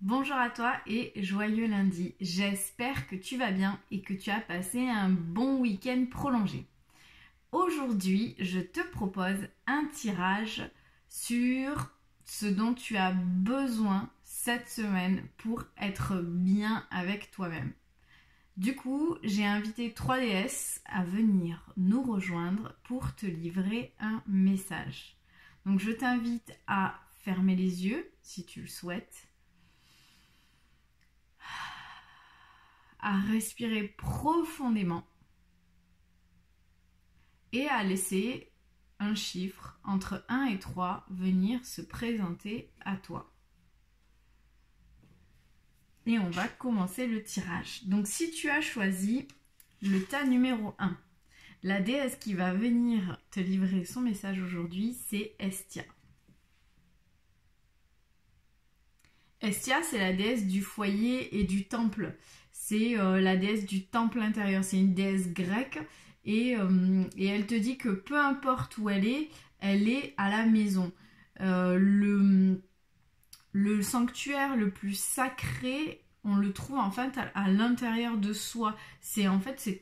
Bonjour à toi et joyeux lundi. J'espère que tu vas bien et que tu as passé un bon week-end prolongé. Aujourd'hui, je te propose un tirage sur ce dont tu as besoin cette semaine pour être bien avec toi-même. Du coup, j'ai invité 3 déesses à venir nous rejoindre pour te livrer un message. Donc je t'invite à fermer les yeux si tu le souhaites, à respirer profondément et à laisser un chiffre entre 1 et 3 venir se présenter à toi. Et on va commencer le tirage. Donc si tu as choisi le tas numéro 1, la déesse qui va venir te livrer son message aujourd'hui, c'est Hestia. Hestia, c'est la déesse du foyer et du temple. C'est la déesse du temple intérieur. C'est une déesse grecque et elle te dit que peu importe où elle est à la maison. Le sanctuaire le plus sacré, on le trouve en fait à l'intérieur de soi. C'est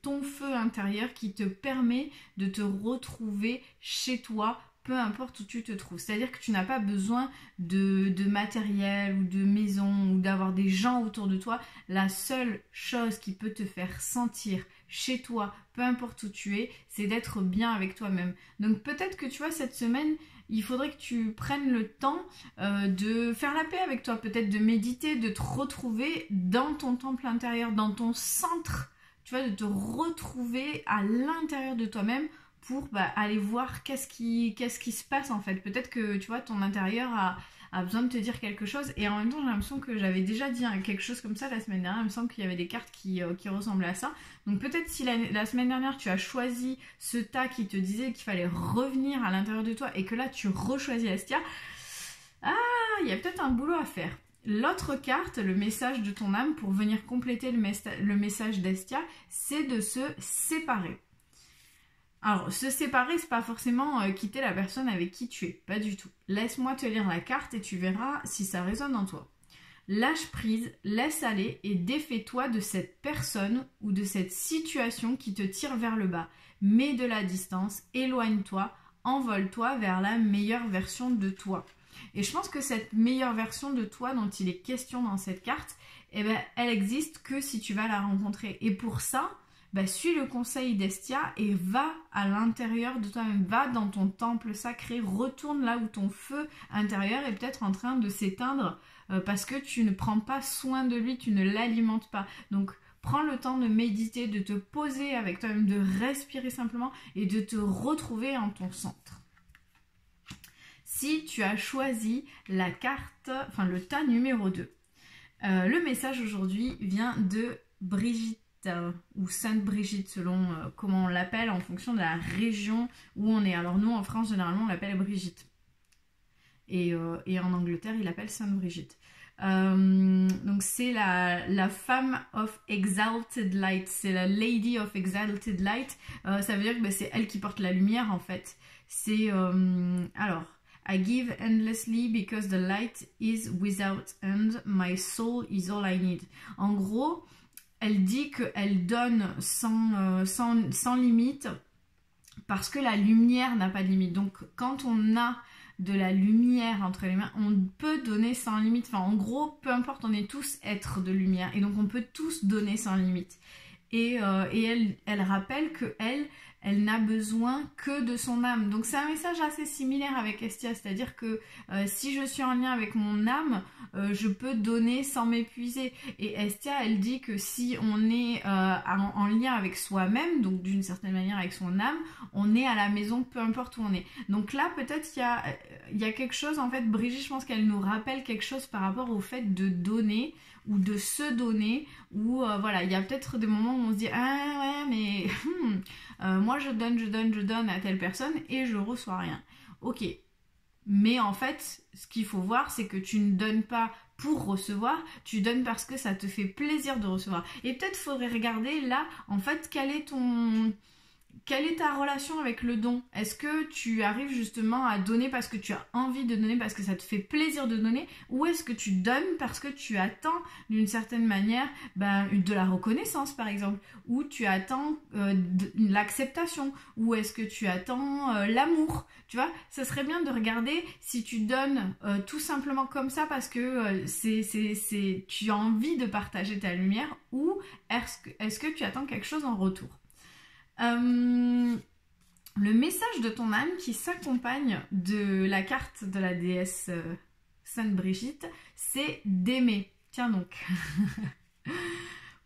ton feu intérieur qui te permet de te retrouver chez toi, peu importe où tu te trouves. C'est-à-dire que tu n'as pas besoin de matériel ou de maison ou d'avoir des gens autour de toi. La seule chose qui peut te faire sentir chez toi, peu importe où tu es, c'est d'être bien avec toi-même. Donc peut-être que tu vois, cette semaine, il faudrait que tu prennes le temps de faire la paix avec toi, peut-être de méditer, de te retrouver dans ton temple intérieur, dans ton centre, tu vois, de te retrouver à l'intérieur de toi-même pour aller voir qu'est-ce qui se passe en fait. Peut-être que tu vois, ton intérieur a besoin de te dire quelque chose, et en même temps j'ai l'impression que j'avais déjà dit quelque chose comme ça la semaine dernière. Il me semble qu'il y avait des cartes qui ressemblaient à ça. Donc peut-être si la semaine dernière tu as choisi ce tas qui te disait qu'il fallait revenir à l'intérieur de toi et que là tu rechoisis Hestia, il y a peut-être un boulot à faire. L'autre carte, le message de ton âme, pour venir compléter le message d'Hestia, c'est de se séparer. Alors, se séparer, c'est pas forcément quitter la personne avec qui tu es, pas du tout. Laisse-moi te lire la carte et tu verras si ça résonne en toi. Lâche prise, laisse aller et défais-toi de cette personne ou de cette situation qui te tire vers le bas. Mets de la distance, éloigne-toi, envole-toi vers la meilleure version de toi. Et je pense que cette meilleure version de toi dont il est question dans cette carte, elle existe que si tu vas la rencontrer. Et pour ça, suis le conseil d'Hestia et va à l'intérieur de toi-même, va dans ton temple sacré, retourne là où ton feu intérieur est peut-être en train de s'éteindre parce que tu ne prends pas soin de lui, tu ne l'alimentes pas. Donc prends le temps de méditer, de te poser avec toi-même, de respirer simplement et de te retrouver en ton centre. Si tu as choisi la carte, le tas numéro 2, le message aujourd'hui vient de Brigitte, ou Sainte Brigitte selon comment on l'appelle en fonction de la région où on est. Alors nous en France généralement on l'appelle Brigitte et en Angleterre il l'appelle Sainte Brigitte. Donc c'est la femme of exalted light, c'est la lady of exalted light. Ça veut dire que c'est elle qui porte la lumière en fait. C'est alors I give endlessly because the light is without end, my soul is all I need. En gros, elle dit qu'elle donne sans limite parce que la lumière n'a pas de limite. Donc quand on a de la lumière entre les mains, on peut donner sans limite. Enfin en gros, peu importe, on est tous êtres de lumière et donc on peut tous donner sans limite. Et elle rappelle qu'elle n'a besoin que de son âme. Donc c'est un message assez similaire avec Hestia, c'est-à-dire que si je suis en lien avec mon âme, je peux donner sans m'épuiser. Et Hestia, elle dit que si on est en lien avec soi-même, donc d'une certaine manière avec son âme, on est à la maison, peu importe où on est. Donc là, peut-être il y a quelque chose, en fait, Brigitte, je pense qu'elle nous rappelle quelque chose par rapport au fait de donner, ou de se donner, ou il y a peut-être des moments où on se dit moi je donne à telle personne et je reçois rien. Ok, mais en fait ce qu'il faut voir, c'est que tu ne donnes pas pour recevoir, tu donnes parce que ça te fait plaisir de recevoir. Et peut-être faudrait regarder là en fait quel est ton quelle est ta relation avec le don? Est-ce que tu arrives justement à donner parce que tu as envie de donner, parce que ça te fait plaisir de donner, ou est-ce que tu donnes parce que tu attends d'une certaine manière de la reconnaissance par exemple, ou tu attends l'acceptation, ou est-ce que tu attends l'amour? Tu vois, ça serait bien de regarder si tu donnes tout simplement comme ça parce que tu as envie de partager ta lumière, ou est-ce que tu attends quelque chose en retour. Le message de ton âme qui s'accompagne de la carte de la déesse Sainte Brigitte, c'est d'aimer. Tiens donc.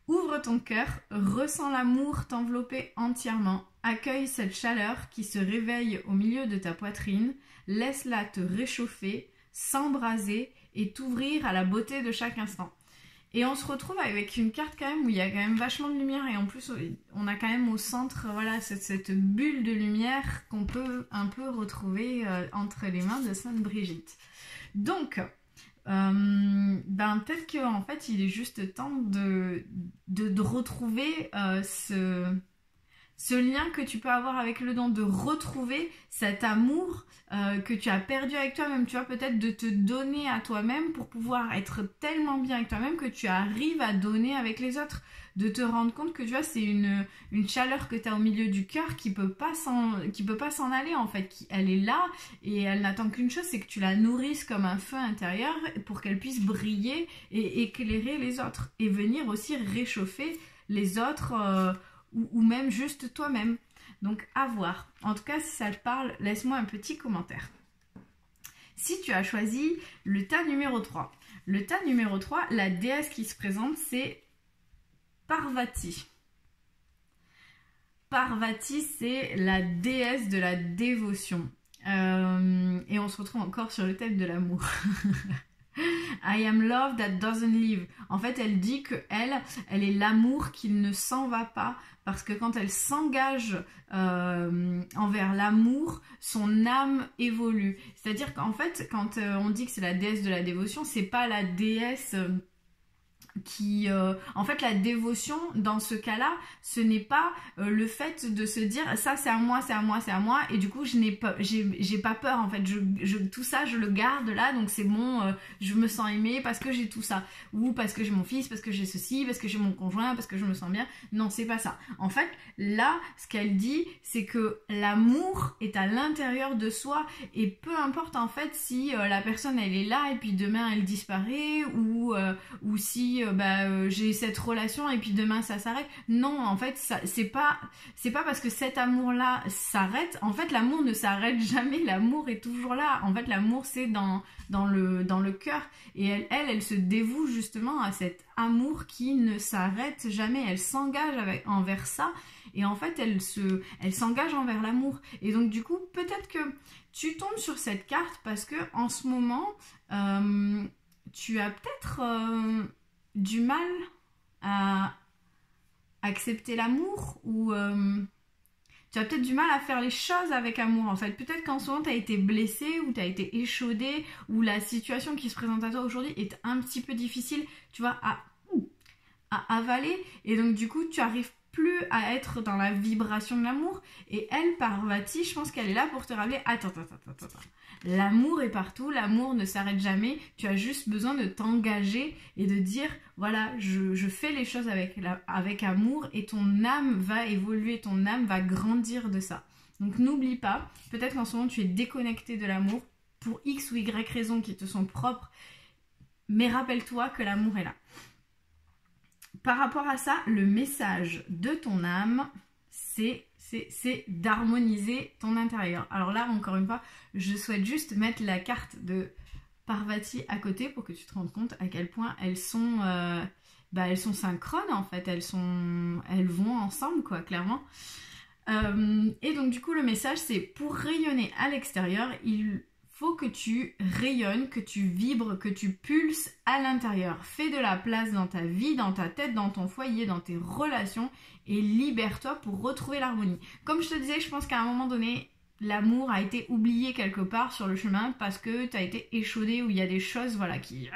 Ouvre ton cœur, ressens l'amour t'envelopper entièrement, accueille cette chaleur qui se réveille au milieu de ta poitrine, laisse-la te réchauffer, s'embraser et t'ouvrir à la beauté de chaque instant. Et on se retrouve avec une carte quand même où il y a quand même vachement de lumière, et en plus on a quand même au centre voilà, cette bulle de lumière qu'on peut un peu retrouver entre les mains de Sainte Brigitte. Donc peut-être qu'en fait il est juste temps de retrouver ce lien que tu peux avoir avec le don, de retrouver cet amour que tu as perdu avec toi-même, tu vois, peut-être de te donner à toi-même pour pouvoir être tellement bien avec toi-même que tu arrives à donner avec les autres, de te rendre compte que tu vois, c'est une chaleur que tu as au milieu du cœur qui peut pas s'en aller en fait, elle est là et elle n'attend qu'une chose, c'est que tu la nourrisses comme un feu intérieur pour qu'elle puisse briller et éclairer les autres et venir aussi réchauffer les autres ou même juste toi-même. Donc à voir. En tout cas, si ça te parle, laisse-moi un petit commentaire. Si tu as choisi le tas numéro 3. Le tas numéro 3, la déesse qui se présente, c'est Parvati. Parvati, c'est la déesse de la dévotion. Et on se retrouve encore sur le thème de l'amour. I am love that doesn't leave. En fait, elle dit que elle est l'amour qui ne s'en va pas, parce que quand elle s'engage envers l'amour, son âme évolue. C'est-à-dire qu'en fait, quand on dit que c'est la déesse de la dévotion, c'est pas la déesse qui... en fait, la dévotion, dans ce cas-là, ce n'est pas le fait de se dire « ça, c'est à moi, c'est à moi, c'est à moi », et du coup, j'ai pas peur, en fait. Tout ça, je le garde là, donc c'est bon, je me sens aimée parce que j'ai tout ça. Ou parce que j'ai mon fils, parce que j'ai ceci, parce que j'ai mon conjoint, parce que je me sens bien. Non, c'est pas ça. En fait, là, ce qu'elle dit, c'est que l'amour est à l'intérieur de soi, et peu importe, en fait, si la personne, elle est là, et puis demain, elle disparaît, ou si... j'ai cette relation et puis demain ça s'arrête. Non, en fait, c'est pas parce que cet amour-là s'arrête. En fait, l'amour ne s'arrête jamais. L'amour est toujours là. En fait, l'amour, c'est dans le cœur. Et elle se dévoue justement à cet amour qui ne s'arrête jamais. Elle s'engage envers ça. Et en fait, elle s'engage envers l'amour. Et donc, du coup, peut-être que tu tombes sur cette carte parce que en ce moment, tu as peut-être... du mal à accepter l'amour, ou tu as peut-être du mal à faire les choses avec amour en fait. Peut-être qu'en ce moment tu as été blessé ou tu as été échaudé, ou la situation qui se présente à toi aujourd'hui est un petit peu difficile, tu vois, à avaler, et donc du coup tu arrives plus à être dans la vibration de l'amour. Et elle, Parvati, je pense qu'elle est là pour te rappeler, attends. L'amour est partout, l'amour ne s'arrête jamais, tu as juste besoin de t'engager et de dire, voilà, je fais les choses avec amour, et ton âme va évoluer, ton âme va grandir de ça. Donc n'oublie pas, peut-être qu'en ce moment tu es déconnecté de l'amour, pour X ou Y raisons qui te sont propres, mais rappelle-toi que l'amour est là. Par rapport à ça, le message de ton âme, c'est d'harmoniser ton intérieur. Alors là, encore une fois, je souhaite juste mettre la carte de Parvati à côté pour que tu te rendes compte à quel point elles sont synchrones en fait. Elles vont ensemble, quoi, clairement. Et donc du coup, le message, c'est pour rayonner à l'extérieur, il faut que tu rayonnes, que tu vibres, que tu pulses à l'intérieur. Fais de la place dans ta vie, dans ta tête, dans ton foyer, dans tes relations, et libère-toi pour retrouver l'harmonie. Comme je te disais, je pense qu'à un moment donné, l'amour a été oublié quelque part sur le chemin parce que tu as été échaudé ou il y a des choses voilà, qui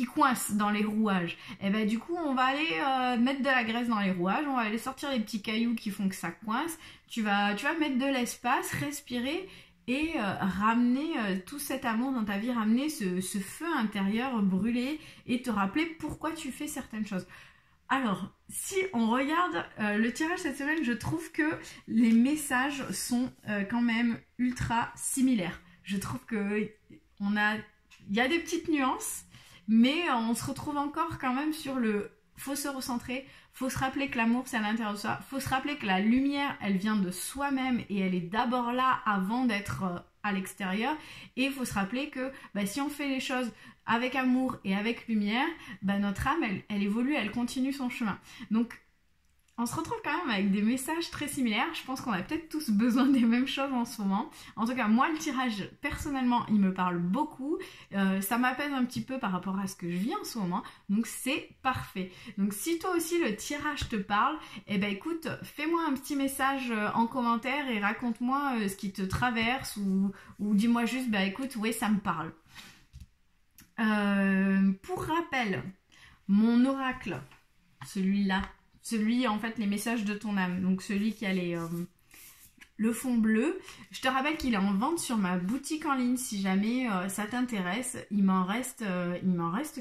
coincent dans les rouages. Et ben du coup, on va aller mettre de la graisse dans les rouages, on va aller sortir les petits cailloux qui font que ça coince. Tu vas mettre de l'espace, respirer et ramener tout cet amour dans ta vie, ramener ce feu intérieur brûlé et te rappeler pourquoi tu fais certaines choses. Alors, si on regarde le tirage cette semaine, je trouve que les messages sont quand même ultra similaires. Je trouve que il y a des petites nuances, mais on se retrouve encore quand même sur le faut se recentrer, faut se rappeler que l'amour c'est à l'intérieur de soi, faut se rappeler que la lumière elle vient de soi-même et elle est d'abord là avant d'être à l'extérieur, et il faut se rappeler que si on fait les choses avec amour et avec lumière, notre âme elle évolue, elle continue son chemin. Donc on se retrouve quand même avec des messages très similaires. Je pense qu'on a peut-être tous besoin des mêmes choses en ce moment. En tout cas, moi, le tirage, personnellement, il me parle beaucoup. Ça m'apaise un petit peu par rapport à ce que je vis en ce moment. Donc, c'est parfait. Donc, si toi aussi, le tirage te parle, écoute, fais-moi un petit message en commentaire et raconte-moi ce qui te traverse ou dis-moi juste, écoute, oui, ça me parle. Pour rappel, mon oracle, celui-là, en fait, les messages de ton âme, donc celui qui a le fond bleu, je te rappelle qu'il est en vente sur ma boutique en ligne si jamais ça t'intéresse. Il m'en reste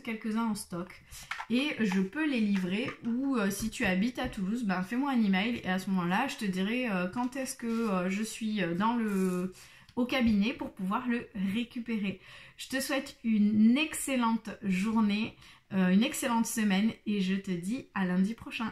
quelques-uns en stock et je peux les livrer, ou si tu habites à Toulouse, fais-moi un email et à ce moment-là je te dirai quand est-ce que je suis au cabinet pour pouvoir le récupérer. Je te souhaite une excellente journée, une excellente semaine et je te dis à lundi prochain.